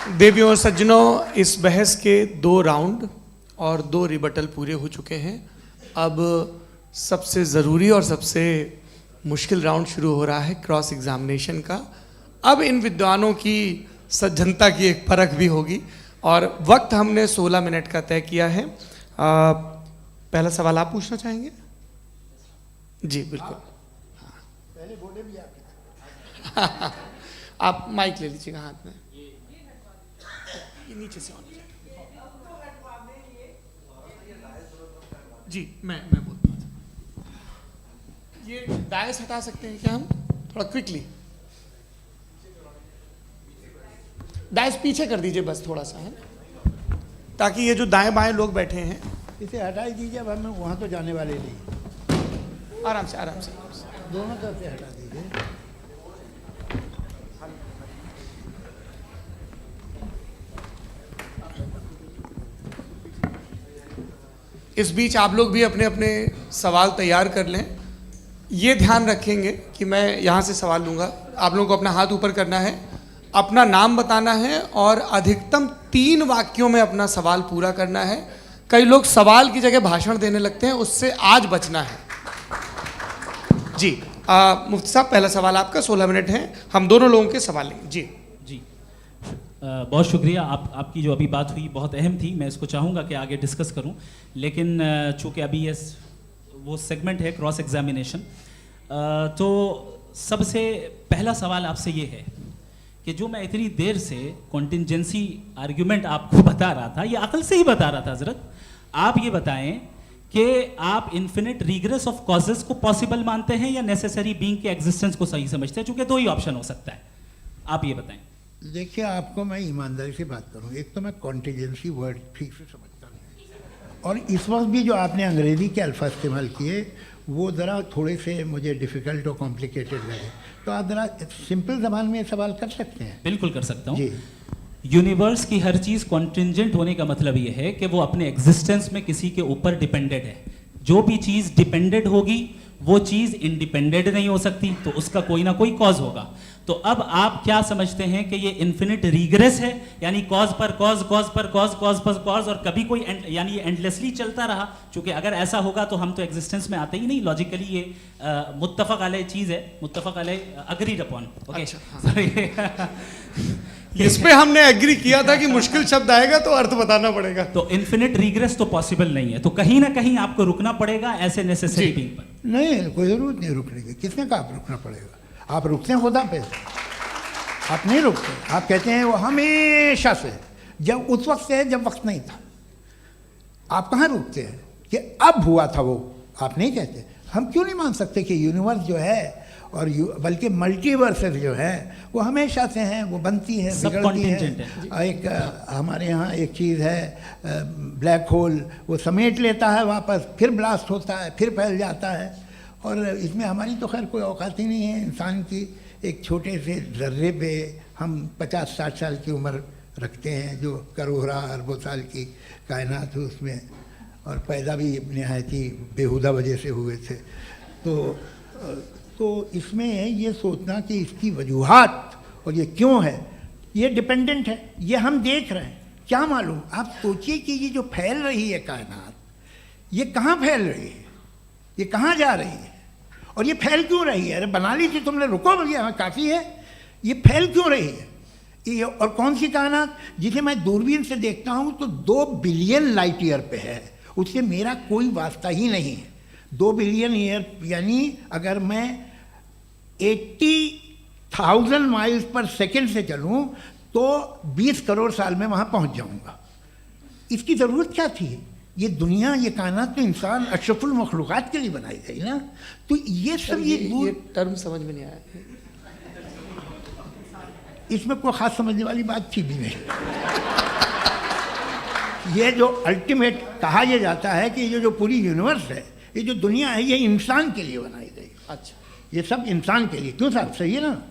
देवियों और सज्जनों, इस बहस के 2 राउंड और 2 रिबटल पूरे हो चुके हैं। अब सबसे ज़रूरी और सबसे मुश्किल राउंड शुरू हो रहा है, क्रॉस एग्जामिनेशन का। अब इन विद्वानों की सज्जनता की एक परख भी होगी और वक्त हमने 16 मिनट का तय किया है। पहला सवाल आप पूछना चाहेंगे? जी बिल्कुल। पहले बोले भी आप आप माइक ले लीजिएगा हाथ में, ये नीचे से ऑन जी। मैं बोलता हूँ, ये डायस हटा सकते हैं क्या हम थोड़ा क्विकली? डायस पीछे कर दीजिए बस थोड़ा सा, है ताकि ये जो दाएं बाएं लोग बैठे हैं इसे हटा ही दीजिए। अब हम वहाँ तो जाने वाले नहीं, आराम से आराम से आराम से। दोनों तरफ से हटा दीजिए। इस बीच आप लोग भी अपने अपने सवाल तैयार कर लें। ये ध्यान रखेंगे कि मैं यहाँ से सवाल लूँगा, आप लोगों को अपना हाथ ऊपर करना है, अपना नाम बताना है और अधिकतम 3 वाक्यों में अपना सवाल पूरा करना है। कई लोग सवाल की जगह भाषण देने लगते हैं, उससे आज बचना है जी। मुफ्ती साहब, पहला सवाल आपका, 16 मिनट हैं, हम दोनों लोगों के सवाल लेंगे जी। बहुत शुक्रिया। आपकी जो अभी बात हुई बहुत अहम थी, मैं इसको चाहूँगा कि आगे डिस्कस करूँ, लेकिन चूँकि अभी ये वो सेगमेंट है क्रॉस एग्जामिनेशन, तो सबसे पहला सवाल आपसे ये है कि जो मैं इतनी देर से कॉन्टिंजेंसी आर्ग्यूमेंट आपको बता रहा था, ये अकल से ही बता रहा था हजरत, आप ये बताएं कि आप इन्फिनिट रिग्रेस ऑफ कॉजेस को पॉसिबल मानते हैं या नेसेसरी बीइंग के एग्जिस्टेंस को सही समझते हैं? चूँकि 2 ही ऑप्शन हो सकता है, आप ये बताएं। देखिए, आपको मैं ईमानदारी से बात करूं, एक तो मैं कॉन्टीजेंसी वर्ड ठीक से समझता नहीं, और इस वक्त भी जो आपने अंग्रेज़ी के अल्फाज इस्तेमाल किए वो ज़रा थोड़े से मुझे डिफ़िकल्ट और कॉम्प्लिकेटेड लगे, तो आप ज़रा सिंपल ज़बान में सवाल कर सकते हैं? बिल्कुल कर सकता हूँ जी। यूनिवर्स की हर चीज़ कॉन्टिंजेंट होने का मतलब ये है कि वो अपने एग्जिस्टेंस में किसी के ऊपर डिपेंडेड है। जो भी चीज़ डिपेंडेड होगी वो चीज़ इंडिपेंडेंट नहीं हो सकती, तो उसका कोई ना कोई कॉज होगा। तो अब आप क्या समझते हैं कि ये इन्फिनिट रिग्रेस है, यानी कॉज पर कॉज, कॉज पर कॉज, कॉज पर कॉज, और कभी कोई यानी ये एंडलेसली चलता रहा? क्योंकि अगर ऐसा होगा तो हम तो एग्जिस्टेंस में आते ही नहीं। लॉजिकली ये मुत्तफक अलैह चीज़ है, मुत्तफक अलैह, अग्रीड अपॉन। ओके, इस पे हमने एग्री किया था कि मुश्किल शब्द आएगा तो अर्थ बताना पड़ेगा। तो इन्फिनिट रिग्रेस तो पॉसिबल नहीं है, तो कहीं ना कहीं आपको रुकना पड़ेगा ऐसे नेसेसरी बीइंग पर। नहीं, कोई ज़रूरत नहीं रुकने की। किसने कहा आप रुकना पड़ेगा? आप रुकते हैं खुदा पे, आप नहीं रुकते। आप कहते हैं वो हमेशा से, जब उस वक्त से जब वक्त नहीं था। आप कहाँ रुकते हैं कि अब हुआ था वो? आप नहीं कहते। हम क्यों नहीं मान सकते कि यूनिवर्स जो है और बल्कि मल्टीवर्सेस जो है वो हमेशा से हैं, वो बनती है, बिगड़ती है। एक हमारे यहाँ एक चीज़ है ब्लैक होल, वो समेट लेता है वापस, फिर ब्लास्ट होता है, फिर फैल जाता है। और इसमें हमारी तो खैर कोई औकात ही नहीं है इंसान की। एक छोटे से ज़र्रे पे हम 50-60 साल की उम्र रखते हैं, जो करोड़ों अरबों साल की कायनात है उसमें, और पैदा भी नहायत ही बेहुदा वजह से हुए थे। तो इसमें ये सोचना कि इसकी वजूहात और ये क्यों है, ये डिपेंडेंट है, ये हम देख रहे हैं, क्या मालूम। आप सोचिए कि ये जो फैल रही है कायनात, ये कहाँ फैल रही है, ये कहाँ जा रही है, और ये फैल क्यों रही है? अरे बना ली थी तुमने, रुको भैया, काफ़ी है। ये फैल क्यों रही है? ये और कौन सी कायनात जिसे मैं दूरबीन से देखता हूँ तो 2 बिलियन लाइट ईयर पे है, उससे मेरा कोई वास्ता ही नहीं है। 2 बिलियन ईयर यानी अगर मैं 80,000 माइल्स पर सेकेंड से चलूँ तो 20 करोड़ साल में वहाँ पहुँच जाऊँगा। इसकी ज़रूरत क्या थी? ये दुनिया, ये कायनात तो इंसान अशरफुल मखलूक़ात के लिए बनाई गई ना। तो ये सब ये टर्म समझ में नहीं आया, इसमें कोई ख़ास समझने वाली बात थी भी नहीं। ये जो अल्टीमेट कहा यह जाता है कि ये जो पूरी यूनिवर्स है, ये जो दुनिया है, ये इंसान के लिए बनाई गई। अच्छा, ये सब इंसान के लिए। क्यों साहब, सही है ना?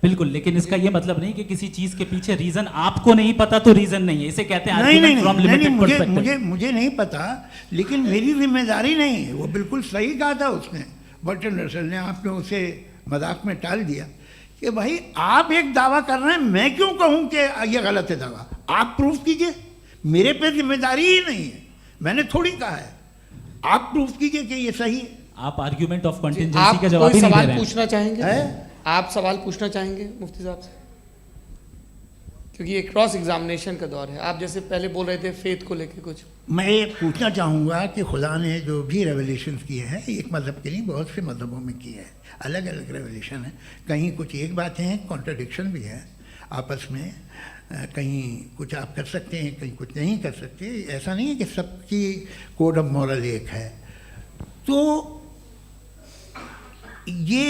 बिल्कुल, लेकिन इसका ये मतलब नहीं कि किसी चीज के पीछे रीजन आपको नहीं पता तो रीजन नहीं है, इसे कहते हैं नहीं, मुझे नहीं पता, लेकिन मेरी जिम्मेदारी नहीं है। वो बिल्कुल सही कहा था उसने, बर्टन रसल ने, आपने उसे मजाक में टाल दिया कि भाई आप एक दावा कर रहे हैं, मैं क्यों कहूं कि ये गलत है दावा? आप प्रूफ कीजिए, मेरे पे जिम्मेदारी ही नहीं है, मैंने थोड़ी कहा है, आप प्रूफ कीजिए कि ये सही है। आप आर्ग्यूमेंट ऑफ कॉन्टिजेंसी आप का जवाब कोई ही नहीं दे सवाल रहे हैं। पूछना चाहेंगे? है? आप सवाल पूछना चाहेंगे मुफ्ती साहब से? क्योंकि ये क्रॉस एग्जामिनेशन का दौर है। आप जैसे पहले बोल रहे थे फेथ को लेके कुछ। मैं ये पूछना चाहूँगा कि खुदा ने जो भी रेवलेशन किए हैं, एक मज़हब के नहीं बहुत से मज़हबों में किए हैं, अलग अलग रेवलेशन है। कहीं कुछ एक बातें हैं, कॉन्ट्रडिक्शन भी है आपस में, कहीं कुछ आप कर सकते हैं, कहीं कुछ नहीं कर सकते। ऐसा नहीं है कि सबकी कोड ऑफ मॉरल एक है। तो ये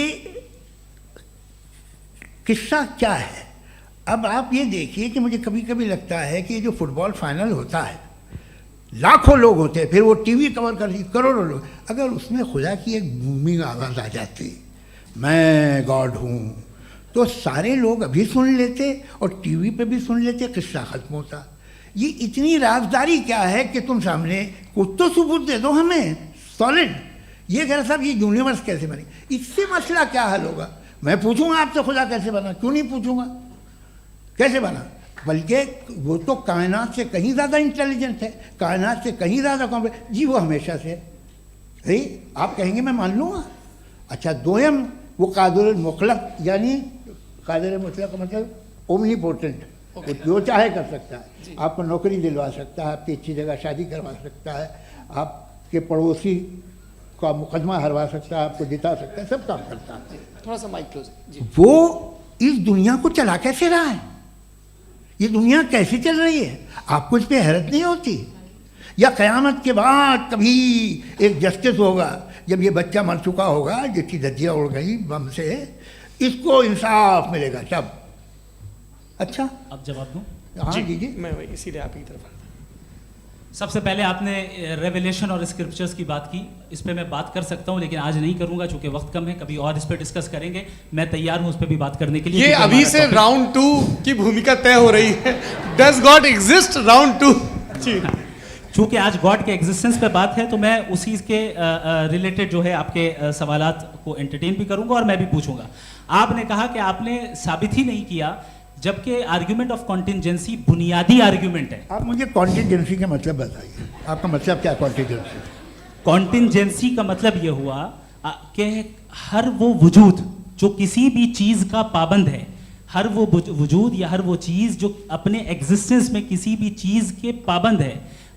किस्सा क्या है? अब आप ये देखिए कि मुझे कभी कभी लगता है कि जो फुटबॉल फाइनल होता है, लाखों लोग होते हैं, फिर वो टीवी कवर कर करोड़ों लोग, अगर उसमें खुदा की एक बूमिंग आवाज़ आ जाती, मैं गॉड हूँ, तो सारे लोग अभी सुन लेते और टीवी पे भी सुन लेते, किस्सा ख़त्म होता। ये इतनी राजदारी क्या है कि तुम सामने कुछ तो सबूत दे दो हमें सॉलिड। ये कह रहा साहब ये यूनिवर्स कैसे बनी, इससे मसला क्या हल होगा? मैं पूछूंगा आपसे खुदा कैसे बना? क्यों नहीं पूछूंगा कैसे बना? बल्कि वो तो कायनात से कहीं ज़्यादा इंटेलिजेंट है, कायनात से कहीं ज़्यादा कॉम्प्लेक्स। जी वो हमेशा से है, आप कहेंगे मैं मान लूँगा। अच्छा दोयम वो कादिर मुतलक, यानी कादिर मुतलक का मतलब ओमनीपोटेंट, वो जो चाहे कर सकता है, आपको नौकरी दिलवा सकता है, आपकी अच्छी जगह शादी करवा सकता है, आपके पड़ोसी का मुकदमा हरवा सकता है, आपको जिता सकता है, सब काम करता है। थोड़ा सा माइक क्लोज जी। वो इस दुनिया को चला कैसे रहा है? ये दुनिया कैसे चल रही है? आपको इस पर हैरत नहीं होती? या क़यामत के बाद कभी एक जस्टिस होगा, जब ये बच्चा मर चुका होगा जिसकी धज्जियाँ उड़ गई बम से, इसको इंसाफ मिलेगा तब? अच्छा अब जवाब दूं? हाँ जी। मैं वही इसीलिए आप ही की तरफ। सबसे पहले आपने रेवलेशन और स्क्रिप्चर्स की बात की, इस पे मैं बात कर सकता हूं लेकिन आज नहीं करूंगा चूंकि वक्त कम है, कभी और इस पे डिस्कस करेंगे। मैं तैयार हूं उस पे भी बात करने के लिए। ये क्योंकि अभी हमारा से topic- राउंड 2 की भूमिका तय हो रही है। डज गॉड एग्जिस्ट राउंड 2 जी। चूंकि आज गॉड के एग्जिस्टेंस पे बात है तो मैं उसी के रिलेटेड जो है आपके सवालात को एंटरटेन भी करूंगा और मैं भी पूछूंगा। आपने कहा कि आपने साबित ही नहीं किया, जबकि आर्ग्यूमेंट ऑफ कॉन्टिजेंसी बुनियादी आर्ग्यूमेंट है। आप मुझे कॉन्टिजेंसी का मतलब बताइए, आपका मतलब क्या कॉन्टिजेंसी? कॉन्टिजेंसी का मतलब ये हुआ कि हर वो वजूद जो किसी भी चीज़ का पाबंद है, हर वो वजूद या हर वो चीज़ जो अपने एग्जिस्टेंस में किसी भी चीज़ के पाबंद है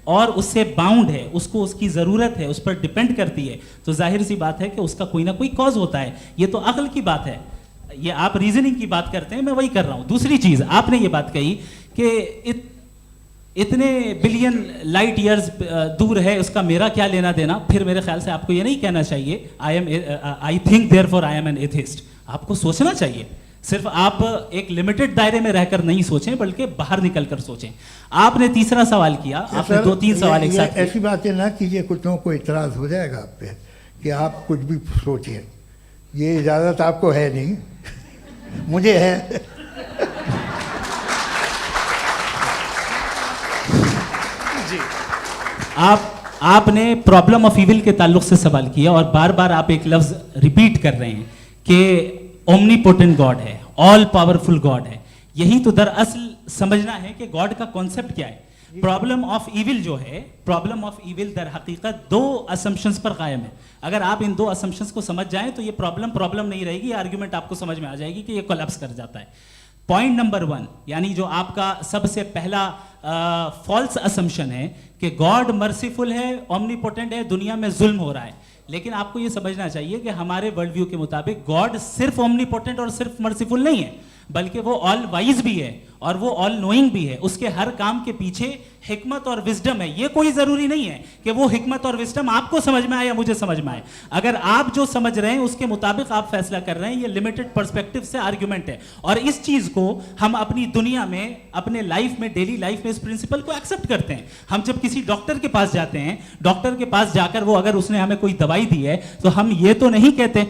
और उससे बाउंड है, उसको उसकी ज़रूरत है, उस पर डिपेंड करती है, तो जाहिर सी बात है कि उसका कोई ना कोई कॉज होता है। ये तो अक्ल की बात है। ये आप रीजनिंग की बात करते हैं, मैं वही कर रहा हूँ। दूसरी चीज़ आपने ये बात कही कि इतने बिलियन लाइट ईयर्स दूर है, उसका मेरा क्या लेना देना। फिर मेरे ख्याल से आपको ये नहीं कहना चाहिए I think therefore I am an atheist. आपको सोचना चाहिए, सिर्फ आप एक लिमिटेड दायरे में रहकर नहीं सोचें बल्कि बाहर निकलकर सोचें। आपने तीसरा सवाल किया, आपने 2-3 सवाल एक साथ किए। ऐसी बातें ना कीजिए, कुछ लोगों को इतराज़ हो जाएगा आप पे कि आप कुछ भी सोचिए। ये इजाज़त आपको है नहीं, मुझे है। जी आपने प्रॉब्लम ऑफ इविल के ताल्लुक से सवाल किया और बार बार आप एक लफ्ज रिपीट कर रहे हैं कि ओमनीपोटेंट गॉड है, ऑल पावरफुल गॉड है। यही तो दरअसल समझना है कि गॉड का कॉन्सेप्ट क्या है। प्रॉब्लम ऑफ इविल जो है, प्रॉब्लम ऑफ इविल दर हकीकत 2 असम्पशंस पर कायम है। अगर आप इन 2 असम्पशंस को समझ जाएं तो ये प्रॉब्लम नहीं रहेगी, आर्ग्यूमेंट आपको समझ में आ जाएगी कि ये कोलैप्स कर जाता है। पॉइंट नंबर 1, यानी जो आपका सबसे पहला फॉल्स असम्पशन है कि गॉड मर्सीफुल है, ओमनीपोटेंट है, दुनिया में जुल्म हो रहा है। लेकिन आपको ये समझना चाहिए कि हमारे वर्ल्ड व्यू के मुताबिक गॉड सिर्फ ओमनीपोटेंट और सिर्फ मर्सीफुल नहीं है, बल्कि वो ऑल वाइज भी है और वो ऑल नोइंग भी है। उसके हर काम के पीछे हिकमत और विजडम है। ये कोई जरूरी नहीं है कि वो हिकमत और विजडम आपको समझ में आए या मुझे समझ में आए। अगर आप जो समझ रहे हैं उसके मुताबिक आप फैसला कर रहे हैं, ये लिमिटेड पर्सपेक्टिव से आर्ग्यूमेंट है। और इस चीज को हम अपनी दुनिया में, अपने लाइफ में, डेली लाइफ में इस प्रिंसिपल को एक्सेप्ट करते हैं। हम जब किसी डॉक्टर के पास जाते हैं, डॉक्टर के पास जाकर वो अगर उसने हमें कोई दवाई दी है तो हम ये तो नहीं कहते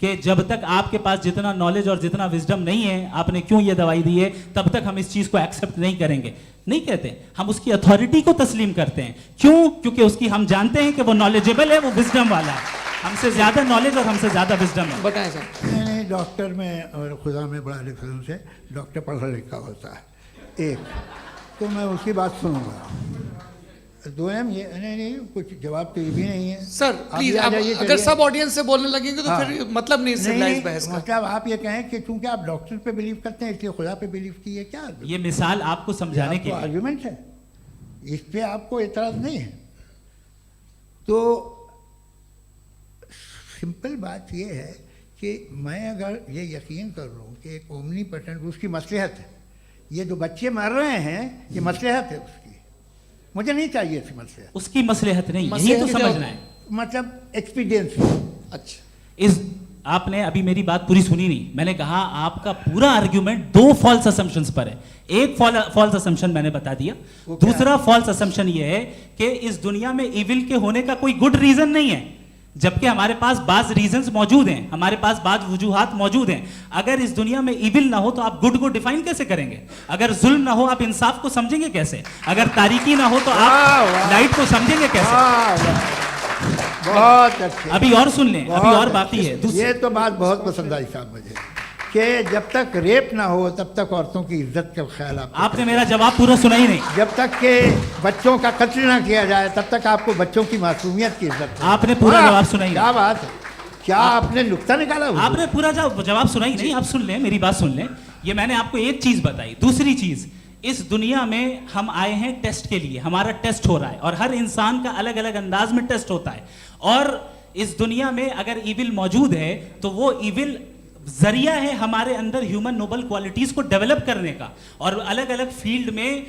कि जब तक आपके पास जितना नॉलेज और जितना विजडम नहीं है, आपने क्यों ये दवाई दी है, तब तक हम इस चीज को एक्सेप्ट नहीं करेंगे। नहीं कहते, हम उसकी अथॉरिटी को तस्लीम करते हैं। क्यों? क्योंकि उसकी हम जानते हैं कि वो नॉलेजेबल है, वो विजडम वाला है, हमसे ज्यादा नॉलेज और हमसे ज्यादा विजडम है। बताएं सर। नहीं, डॉक्टर में और खुदा में बड़ा डिफरेंस है। डॉक्टर पढ़ा लिखा होता है एक, तो मैं उसकी बात सुनूंगा। दोयम ये नहीं, कुछ जवाब तो ये भी नहीं है। सर आप प्लीज, ये आ आप जाइए, अगर चलिए। सब ऑडियंस से बोलने लगेंगे तो हाँ। फिर मतलब नहीं सिविलाइज बहस का। मतलब आप ये कहें कि चूंकि आप डॉक्टर पे बिलीव करते हैं इसलिए खुदा पे बिलीव किए, क्या ये मिसाल आपको समझाने के लिए। आर्ग्यूमेंट है, इस पे आपको एतराज नहीं है। तो सिंपल बात ये है कि मैं अगर ये यकीन कर लूँ कि एक ओमनी पेटेंट उसकी मसलहत है, ये जो बच्चे मर रहे हैं ये मसलहत है उसकी, मुझे नहीं चाहिए थी मसलहत। उसकी मसलहत नहीं, यही मसलहत तो की समझना है। मतलब एक्सपीडियंस। अच्छा, इस आपने अभी मेरी बात पूरी सुनी नहीं। मैंने कहा आपका पूरा आर्ग्यूमेंट दो फॉल्स असम्पशंस पर है। एक फॉल्स असम्पशन मैंने बता दिया, वो क्या दूसरा फॉल्स असम्पशन ये है कि इस दुनिया में इविल के होने का कोई गुड रीजन नहीं है, जबकि हमारे पास बाज रीजंस मौजूद हैं, हमारे पास बाज वजूहात मौजूद हैं। अगर इस दुनिया में इविल ना हो तो आप गुड को डिफाइन कैसे करेंगे? अगर जुल्म ना हो आप इंसाफ को समझेंगे कैसे? अगर तारीकी ना हो तो आप लाइट को समझेंगे कैसे? बहुत अच्छे। अभी और सुन लें, अभी और बहुत बाकी है। अच्छे। ये तो बात बहुत पसंद आई साहब मुझे, कि जब तक रेप ना हो तब तक औरतों की इज्जत का ख्याल आपने मेरा जवाब पूरा सुना ही नहीं। जब तक के बच्चों का कत्ल ना किया जाए तब तक आपको बच्चों की मासूमियत की इज्जत है। आपने पूरा जवाब सुना ही क्या बात है, क्या आपने नुक्ता निकाला हुआ? आपने पूरा जवाब सुना ही नहीं। आप सुन लें, मेरी बात सुन लें। ये मैंने आपको एक चीज बताई। दूसरी चीज, इस दुनिया में हम आए हैं टेस्ट के लिए, हमारा टेस्ट हो रहा है और हर इंसान का अलग अलग अंदाज में टेस्ट होता है। और इस दुनिया में अगर इविल मौजूद है तो वो इविल जरिया है हमारे अंदर ह्यूमन नोबल क्वालिटीज को डेवलप करने का और अलग अलग फील्ड में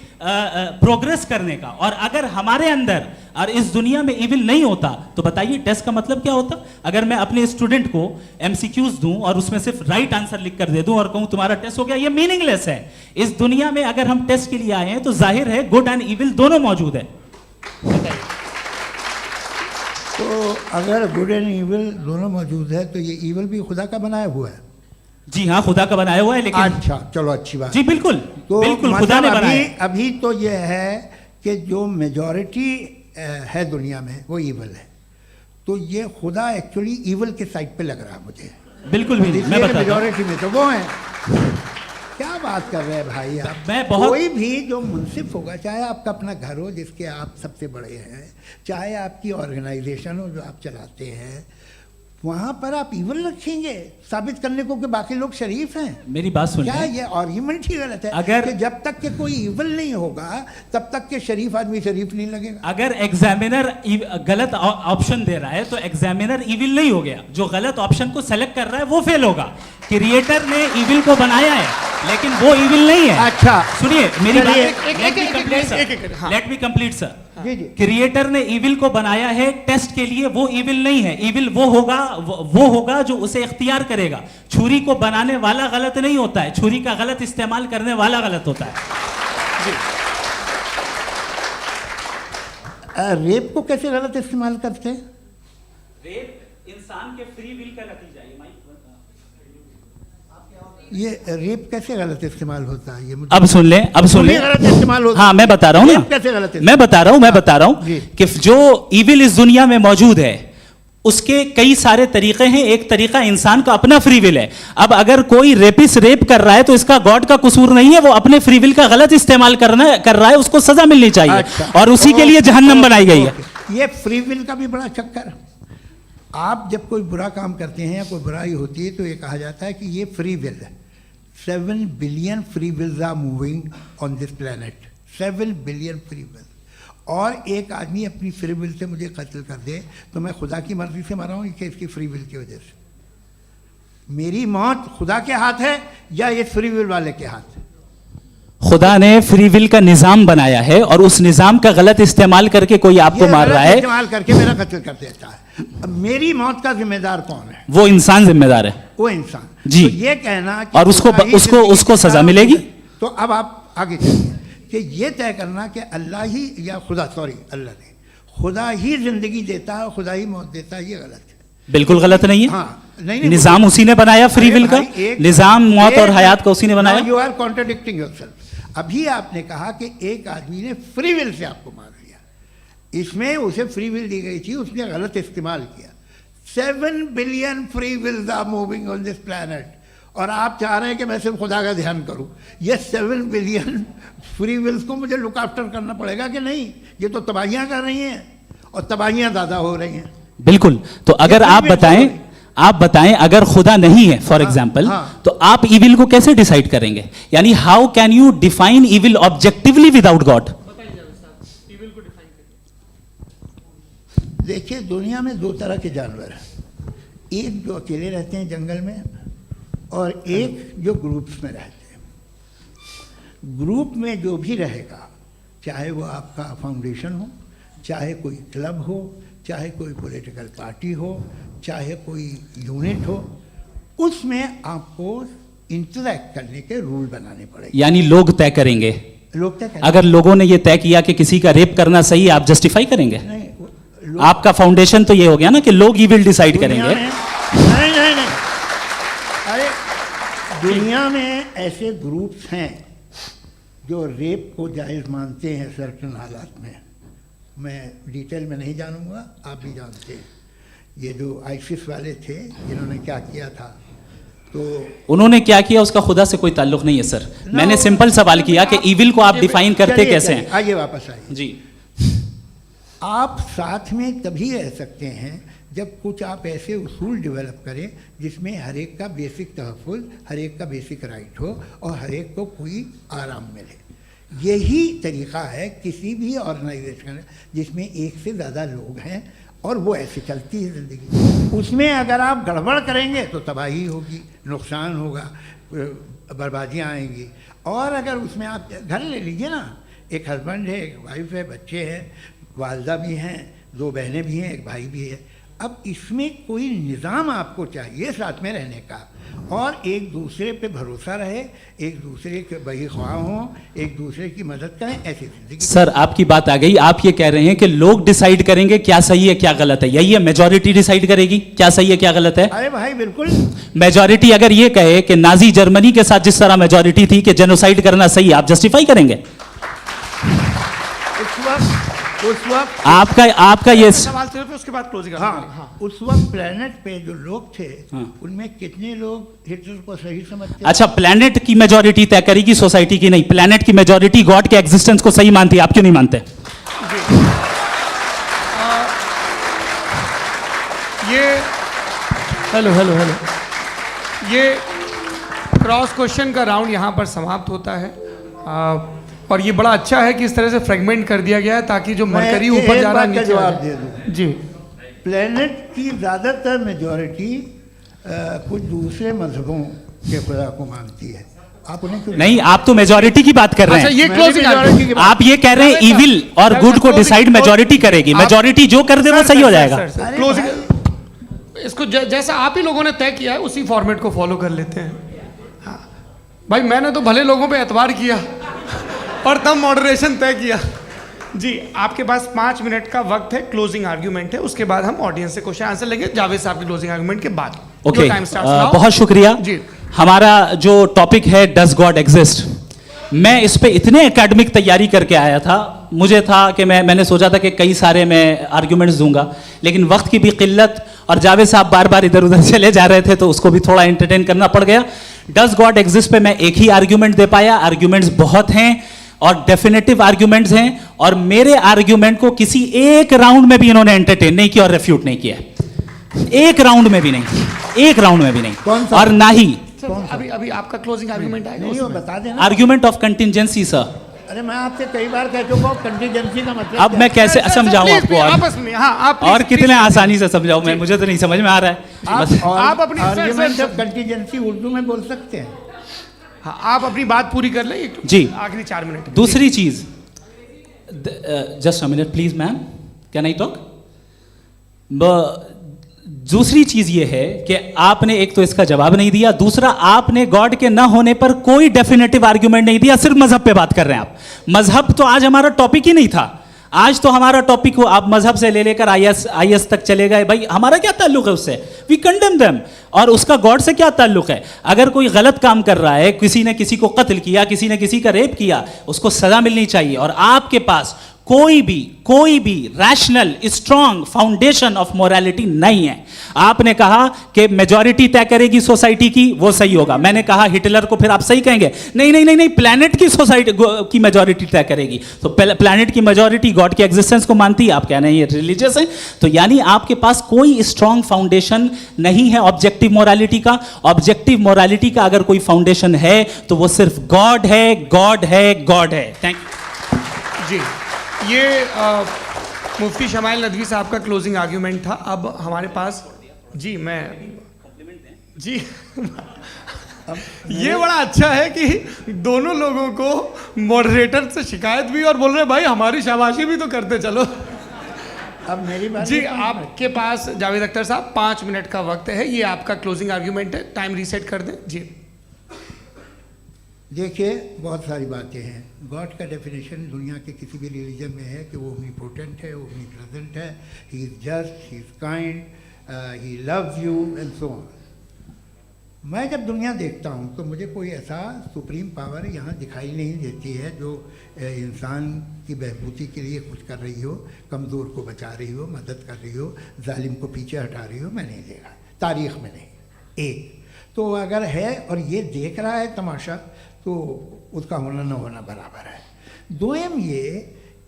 प्रोग्रेस करने का। और अगर हमारे अंदर और इस दुनिया में इविल नहीं होता तो बताइए टेस्ट का मतलब क्या होता? अगर मैं अपने स्टूडेंट को एमसीक्यूज दूं और उसमें सिर्फ राइट आंसर लिख कर दे दूं और कहूं तुम्हारा टेस्ट हो गया, ये मीनिंगलेस है। इस दुनिया में अगर हम टेस्ट के लिए आए हैं तो जाहिर है गुड एंड इविल दोनों मौजूद है। तो अगर गुड एंड इविल दोनों मौजूद है तो ये इविल भी खुदा का बनाया हुआ है। जी हाँ, खुदा का बनाया हुआ है, लेकिन अच्छा चलो अच्छी बात। जी बिल्कुल, तो बिल्कुल खुदा ने मतलब बनाया। अभी तो ये है कि जो मेजॉरिटी है दुनिया में वो इविल है, तो ये खुदा एक्चुअली इविल के साइड पे लग रहा है मुझे। बिल्कुल भी नहीं, मैं बताता हूं। मेजॉरिटी में तो वो है। क्या बात कर रहे हैं भाई आप? मैं बहुत कोई भी जो मुंसिफ होगा, चाहे आपका अपना घर हो जिसके आप सबसे बड़े हैं, चाहे आपकी ऑर्गेनाइजेशन हो जो आप चलाते हैं, वहाँ पर आप इविल रखेंगे साबित करने को कि बाकी लोग शरीफ हैं। मेरी बात सुन क्या लें। ये आर्ग्यूमेंट ही गलत है? अगर- कि जब तक के कोई इविल नहीं होगा तब तक के शरीफ आदमी शरीफ नहीं लगेगा। अगर एग्जामिनर गलत ऑप्शन दे रहा है तो एग्जामिनर इविल नहीं हो गया, जो गलत ऑप्शन को सेलेक्ट कर रहा है वो फेल होगा। क्रिएटर ने इविल को बनाया है लेकिन वो इविल नहीं है। अच्छा सुनिए मेरी बात, चलिए, लेट मी कंप्लीट सर। जी जी क्रिएटर ने इविल को बनाया है टेस्ट के लिए, वो इविल नहीं है। इविल वो होगा जो उसे इख्तियार करेगा। छुरी को बनाने वाला गलत नहीं होता है, छुरी का गलत इस्तेमाल करने वाला गलत होता है। रेप को कैसे गलत इस्तेमाल करते हैं? रेप इंसान के फ्री विल का नतीजा है। ये रेप कैसे गलत इस्तेमाल होता है? ये मुझे अब सुन लें, अब सुन लें। गलत इस्तेमाल होता है। हाँ मैं बता रहा हूँ रेप ना, कैसे गलत मैं बता रहा हूँ जी। कि जो इविल इस दुनिया में मौजूद है उसके कई सारे तरीके हैं। एक तरीका इंसान का अपना फ्री विल है। अब अगर कोई रेपिस्ट रेप कर रहा है तो इसका गॉड का कसूर नहीं है, वो अपने फ्री विल का गलत इस्तेमाल कर रहा है, उसको सजा मिलनी चाहिए। अच्छा। और उसी के लिए जहन्नम बनाई गई है। ये फ्री विल का भी बड़ा चक्कर। आप जब कोई बुरा काम करते हैं या कोई बुराई होती है तो ये कहा जाता है कि ये फ्री विल है। 7 billion free wills are moving on this planet. 7 billion free will. और एक आदमी अपनी फ्री विल से मुझे कत्ल कर दे तो मैं खुदा की मर्जी से मरा हूँ कि इसकी फ्री विल की वजह से? मेरी मौत खुदा के हाथ है या ये फ्री विल वाले के हाथ है? खुदा ने फ्री विल का निजाम बनाया है और उस निजाम का गलत इस्तेमाल करके कोई आपको मार रहा है, इस्तेमाल करके मेरा कत्ल कर देता है। अब मेरी मौत का जिम्मेदार कौन है? वो इंसान जिम्मेदार है। वो इंसान। जी। तो ये कहना कि और उसको सजा मिलेगी। तो अब आप आगे चलिए कि ये तय करना कि अल्लाह ही या अल्लाह ने खुदा ही जिंदगी देता है, खुदा ही मौत देता है, ये गलत है। बिल्कुल गलत नहीं है। हाँ, नहीं, निजाम उसी ने बनाया फ्री विल का। निजाम मौत और हयात का उसी ने बनाया। You are contradicting yourself. अभी आपने कहा कि एक आदमी ने फ्री विल से आपको मार दिया, इसमें उसे फ्री विल दी गई थी, उसने गलत इस्तेमाल किया। 7 billion free wills are moving on this planet, और आप चाह रहे हैं कि मैं सिर्फ खुदा का ध्यान करूं। ये 7 बिलियन फ्री विल्स को मुझे लुक आफ्टर करना पड़ेगा कि नहीं? ये तो तबाहियां कर रही हैं, और तबाहियां ज़्यादा हो रही हैं। बिल्कुल। तो अगर आप बताएं अगर खुदा नहीं है फॉर एग्जाम्पल, तो आप इविल को कैसे डिसाइड करेंगे? यानी how can you define evil objectively without God? देखिए, दुनिया में 2 तरह के जानवर हैं, एक जो अकेले रहते हैं जंगल में, और एक जो ग्रुप्स में रहते हैं। ग्रुप में जो भी रहेगा, चाहे वो आपका फाउंडेशन हो, चाहे कोई क्लब हो, चाहे कोई पॉलिटिकल पार्टी हो, चाहे कोई यूनिट हो, उसमें आपको इंटरैक्ट करने के रूल बनाने पड़ेंगे। यानी लोग तय करेंगे। लोग तय करेंगे। अगर लोगों ने ये तय किया कि किसी का रेप करना सही है, आप जस्टिफाई करेंगे? नहीं, आपका फाउंडेशन तो ये हो गया ना कि लोग ही विल डिसाइड करेंगे। नहीं, अरे दुनिया में ऐसे ग्रुप्स हैं जो रेप को जायज़ मानते हैं सर्टेन हालात में। मैं डिटेल में नहीं जानूंगा, आप भी जानते हैं। ये जो आईसिस वाले थे, जिन्होंने क्या किया था, तो उन्होंने क्या किया उसका खुदा से कोई ताल्लुक नहीं है सर। मैंने सिंपल सवाल किया कि इविल को आप डिफाइन करते कैसे हैं? आइए वापस आइए जी। आप साथ में तभी रह सकते हैं जब कुछ आप ऐसे उसूल डेवलप करें जिसमें हर एक का बेसिक तहफ़्फ़ुज़, हर एक का बेसिक राइट हो, और हर एक को कोई आराम मिले। यही तरीक़ा है किसी भी ऑर्गेनाइजेशन जिसमें एक से ज़्यादा लोग हैं, और वो ऐसे चलती है ज़िंदगी। उसमें अगर आप गड़बड़ करेंगे तो तबाही होगी, नुकसान होगा, बर्बादियाँ आएंगी। और अगर उसमें आप घर ले लीजिए ना, एक हस्बैंड है, एक वाइफ है, बच्चे हैं, वालदा भी हैं, 2 बहनें भी हैं, एक भाई भी है। अब इसमें कोई निज़ाम आपको चाहिए साथ में रहने का, और एक दूसरे पे भरोसा रहे, एक दूसरे के बहीख्वाह हों, एक दूसरे की मदद करें, ऐसी जिंदगी। सर आपकी बात आ गई। आप ये कह रहे हैं कि लोग डिसाइड करेंगे क्या सही है क्या गलत है, यही है? मेजॉरिटी डिसाइड करेगी क्या सही है क्या गलत है? अरे भाई बिल्कुल। मेजॉरिटी अगर ये कहे कि नाजी जर्मनी के साथ जिस तरह मेजॉरिटी थी कि जेनोसाइड करना सही, आप जस्टिफाई करेंगे? उस वक्त आपका ये सवाल सिर्फ उसके बाद क्लोजिंग। हाँ, उस वक्त प्लेनेट पे जो लोग थे, उनमें कितने लोग हिटलर को सही समझते? अच्छा, प्लेनेट की मेजॉरिटी तय करेगी, सोसाइटी की नहीं। प्लेनेट की मेजॉरिटी गॉड के एग्जिस्टेंस को सही मानती है, आप क्यों नहीं मानते? ये हेलो ये क्रॉस क्वेश्चन का राउंड यहाँ पर समाप्त होता है। और ये बड़ा अच्छा है कि इस तरह से फ्रेगमेंट कर दिया गया है ताकि जो मरकरी ऊपर जा रहा है नीचे जवाब दे दूं। जी। प्लेनेट की ज़्यादातर मेजॉरिटी कुछ दूसरे मजहबों के खुदा को मानती है। आप उन्हें क्यों नहीं? आप तो मेजॉरिटी की बात कर रहे हैं। अच्छा, ये क्लोजिंग आप ये कह रहे हैं इविल और गुड को डिसाइड मेजॉरिटी करेगी। मेजॉरिटी जो कर दे वो सही हो जाएगा। क्लोजिंग इसको जैसा आप ही लोगों ने तय किया है उसी फॉर्मेट को फॉलो कर लेते हैं। हाँ भाई, मैंने तो भले लोगों पे एतबार किया और तब मॉडरेशन तय किया। जी, आपके पास 5 मिनट का वक्त है, क्लोजिंग आर्ग्यूमेंट है, उसके बाद हम ऑडियंस से क्वेश्चन आंसर लेंगे जावेद साहब की क्लोजिंग आर्ग्यूमेंट के बाद। ओके, बहुत शुक्रिया जी। हमारा जो टॉपिक है डज गॉड एग्जिस्ट, मैं इस पे इतने एकेडमिक तैयारी करके आया था। मुझे था कि मैंने सोचा था कि कई सारे मैं आर्ग्यूमेंट्स दूंगा, लेकिन वक्त की भी किल्लत और जावेद साहब बार बार इधर उधर चले जा रहे थे तो उसको भी थोड़ा एंटरटेन करना पड़ गया। डज गॉड एग्जिस्ट पे मैं एक ही आर्ग्यूमेंट दे पाया। आर्ग्यूमेंट्स बहुत हैं और डेफिनेटिव आर्ग्यूमेंट्स हैं, और मेरे आर्ग्यूमेंट को किसी एक राउंड में भी इन्होंने एंटरटेन नहीं किया और रेफ्यूट नहीं किया। एक राउंड में भी नहीं, एक राउंड में भी नहीं। और ना ही अभी आपका क्लोजिंग आर्ग्यूमेंट आएगा, नहीं, वो बता देना। Argument of contingency sir. अरे मैं आपसे कई बार कह चुका हूँ कंटीजेंसी का मतलब अब मैं कैसे समझाऊं आपको? आपस में हाँ, आप और कितने आसानी से समझाऊं मैं? मुझे तो नहीं समझ में आ रहा है। आप अपनी आर्ग्यूमेंट ऑफ कंटीजेंसी उर्दू में बोल सकते हैं। हाँ, आप अपनी बात पूरी कर लें जी, आखिरी 4 मिनट। दूसरी चीज, just a minute please ma'am, can I talk? दूसरी चीज ये है कि आपने एक तो इसका जवाब नहीं दिया, दूसरा आपने गॉड के ना होने पर कोई डेफिनेटिव आर्ग्यूमेंट नहीं दिया, सिर्फ मजहब पे बात कर रहे हैं आप। मजहब तो आज हमारा टॉपिक ही नहीं था। आज तो हमारा टॉपिक हो, आप मजहब से ले लेकर आईएस तक चले गए। भाई हमारा क्या ताल्लुक है उससे? We condemn them. और उसका गॉड से क्या ताल्लुक है? अगर कोई गलत काम कर रहा है, किसी ने किसी को कत्ल किया, किसी ने किसी का रेप किया, उसको सजा मिलनी चाहिए। और आपके पास कोई भी rational strong foundation of morality नहीं है। आपने कहा कि मेजॉरिटी तय करेगी सोसाइटी की, वो सही होगा। मैंने कहा हिटलर को फिर आप सही कहेंगे, नहीं, प्लैनेट की सोसाइटी की मेजॉरिटी तय करेगी। तो प्लैनेट की मेजॉरिटी गॉड के एग्जिस्टेंस को मानती है, आप कह रहे हैं ये रिलीजियस है। तो यानी आपके पास कोई स्ट्रॉन्ग फाउंडेशन नहीं है ऑब्जेक्टिव मोरालिटी का। ऑब्जेक्टिव मोरालिटी का अगर कोई फाउंडेशन है तो वो सिर्फ गॉड है, गॉड है, गॉड है। थैंक यू जी। ये मुफ्ती शमाइल नदवी साहब का क्लोजिंग आर्ग्यूमेंट था। अब हमारे पास जी जी ये बड़ा अच्छा है कि दोनों लोगों को मॉडरेटर से शिकायत भी और बोल रहे हैं भाई हमारी शाबाशी भी तो करते चलो। अब मेरी बात जी आपके पास जावेद अख्तर साहब 5 मिनट का वक्त है, ये आपका क्लोजिंग आर्ग्यूमेंट है, टाइम रीसेट कर दें जी। देखिए, बहुत सारी बातें हैं। गॉड का डेफिनेशन दुनिया के किसी भी रिलीजन में है कि वो ओमनीपोटेंट है, ओमनीप्रेजेंट है, he is just, he is kind, he loves you and so on. मैं जब दुनिया देखता हूँ तो मुझे कोई ऐसा सुप्रीम पावर यहाँ दिखाई नहीं देती है जो इंसान की बहबूदी के लिए कुछ कर रही हो, कमज़ोर को बचा रही हो, मदद कर रही हो, जालिम को पीछे हटा रही हो। मैं नहीं देखा, तारीख़ में नहीं। एक तो अगर है और ये देख रहा है तमाशा, तो उसका होना न होना बराबर है। दोयम ये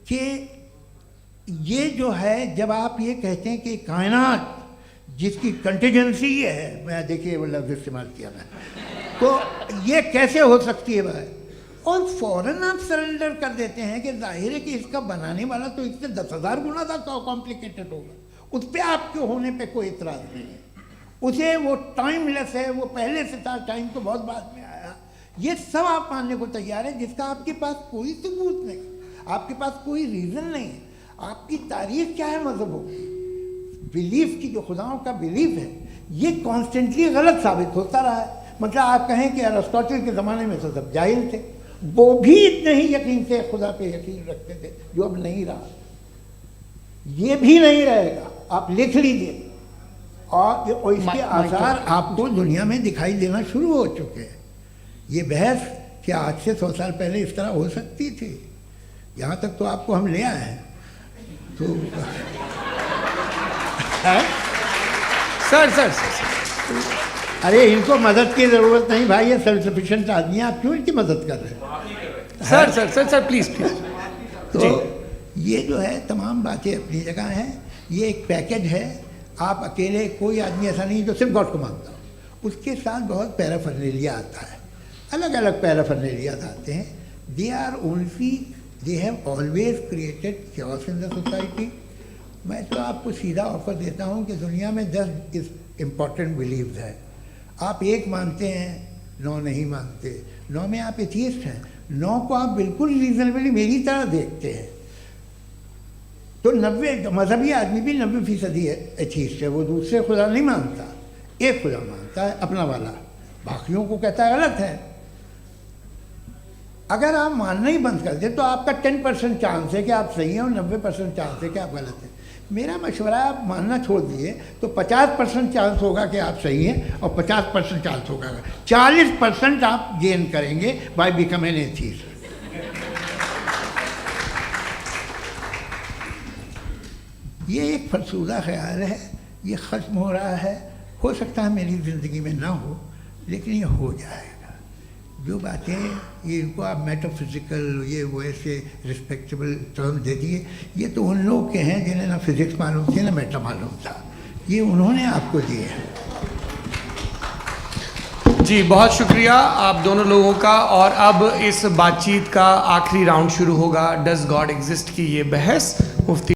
कि ये जो है, जब आप ये कहते हैं कि कायनात जिसकी कंटिजेंसी है, मैं देखिए वो लफ्ज़ इस्तेमाल किया मैं, तो ये कैसे हो सकती है भाई? और फ़ौरन आप सरेंडर कर देते हैं कि जाहिर है कि इसका बनाने वाला तो इससे 10,000 गुना था कॉम्प्लिकेटेड होगा। उस पर आपके होने पे कोई इतराज़ नहीं है। उसे वो टाइमलेस है, वो पहले से था, टाइम तो बहुत बाद में आया। ये सब आप मानने को तैयार है जिसका आपके पास कोई सबूत नहीं, आपके पास कोई रीज़न नहीं है। आपकी तारीख क्या है मज़हबों की? बिलीफ की, जो खुदाओं का बिलीफ है, ये कॉन्स्टेंटली गलत साबित होता रहा है। मतलब आप कहें कि अरिस्टोटल के ज़माने में तो सब जाहिल थे, वो भी इतने ही यकीन से खुदा पे यकीन रखते थे, जो अब नहीं रहा। ये भी नहीं रहेगा, आप लिख लीजिए। और इसके आसार आपको दुनिया में दिखाई देना शुरू हो चुके हैं। ये बहस क्या आज से 100 साल पहले इस तरह हो सकती थी? यहाँ तक तो आपको हम ले आए हैं। तो सर अरे इनको मदद की ज़रूरत नहीं भाई, ये सेल्फ सफिशिएंट आदमी है, आप क्यों इनकी मदद कर रहे हैं? Sir please. तो ये जो है तमाम बातें अपनी जगह हैं। ये एक पैकेज है। आप अकेले, कोई आदमी ऐसा नहीं जो सिर्फ गॉड को मानता हो, उसके साथ बहुत पैराफर्नेलिया आता है, अलग अलग पैराफर्नेलियाज आते हैं। They have always created chaos in the society. मैं तो आपको सीधा ऑफर देता हूँ कि दुनिया में 10 इम्पॉर्टेंट बिलीव्स हैं। आप एक मानते हैं, 9 नहीं मानते, 9 में आप एथियस्ट हैं, 9 को आप बिल्कुल रीजनेबली मेरी तरह देखते हैं। तो 90 मजहबी आदमी भी 90% एथियस्ट है। वो दूसरे खुदा नहीं मानता, एक खुदा मानता है, अपना वाला, बाकियों को कहता है गलत है। अगर आप मानना ही बंद कर दें तो आपका 10% चांस है कि आप सही हैं और 90% चांस है कि आप गलत हैं। मेरा मशवरा है, आप मानना छोड़ दिए तो 50% चांस होगा कि आप सही हैं और 50% चांस होगा, 40% आप गेन करेंगे बाय बिकमिंग एन एथियस्ट। ये एक फरसूदा ख्याल है, ये ख़त्म हो रहा है। हो सकता है मेरी ज़िंदगी में ना हो, लेकिन ये हो जाएगा। जो बातें ये इनको आप मेटाफिज़िकल, ये वो ऐसे रिस्पेक्टेबल टर्म दे दिए, ये तो उन लोग के हैं जिन्हें ना फिज़िक्स मालूम थी ना मेटा मालूम था, ये उन्होंने आपको दिए हैं। जी बहुत शुक्रिया आप दोनों लोगों का। और अब इस बातचीत का आखिरी राउंड शुरू होगा, डज गॉड एग्जिस्ट की ये बहस। मुफ्ती